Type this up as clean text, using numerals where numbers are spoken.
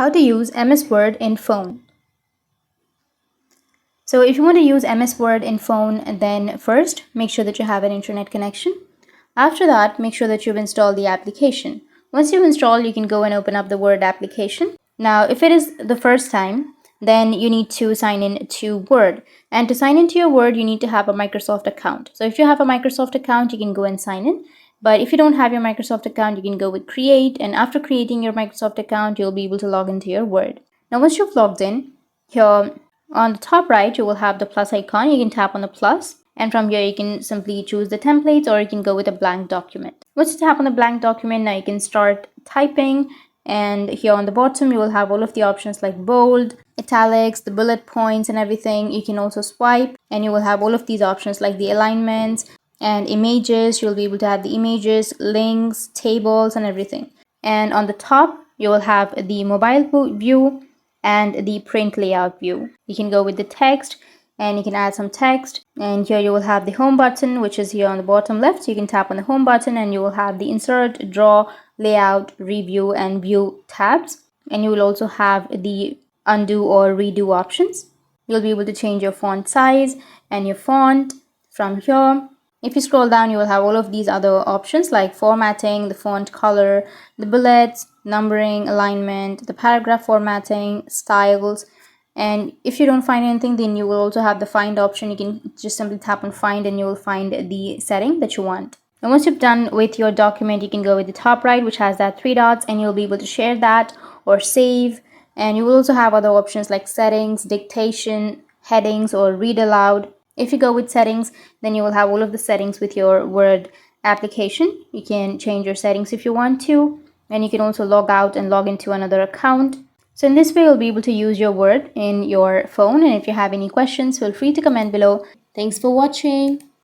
How to use MS Word in phone. So if you want to use MS Word in phone, then first make sure that you have an internet connection. After that, make sure that you've installed the application. Once you've installed, you can go and open up the Word application. Now, if it is the first time, then you need to sign in to Word. And to sign into your Word, you need to have a Microsoft account. So if you have a Microsoft account, you can go and sign in. But if you don't have your Microsoft account, you can go with Create. And after creating your Microsoft account, you'll be able to log into your Word. Now, once you've logged in, here on the top right, you will have the plus icon. You can tap on the plus. And from here, you can simply choose the templates, or you can go with a blank document. Once you tap on the blank document, now you can start typing. And here on the bottom, you will have all of the options like bold, italics, the bullet points and everything. You can also swipe, and you will have all of these options like the alignments and images. You'll be able to have the images, links, tables and everything. And on the top, you will have the mobile view and the print layout view. You can go with the text, and you can add some text. And here you will have the home button, which is here on the bottom left. So you can tap on the home button and you will have the insert, draw, layout, review and view tabs. And you will also have the undo or redo options. You'll be able to change your font size and your font from here. If you scroll down, you will have all of these other options like formatting, the font color, the bullets, numbering, alignment, the paragraph formatting, styles. And if you don't find anything, then you will also have the find option. You can just simply tap on find and you will find the setting that you want. And once you've done with your document, you can go with the top right, which has that 3 dots, and you'll be able to share that or save. And you will also have other options like settings, dictation, headings, or read aloud. If you go with settings, then you will have all of the settings with your Word application. You can change your settings if you want to, and you can also log out and log into another account. So in this way, you'll be able to use your Word in your phone. And if you have any questions, feel free to comment below. Thanks for watching.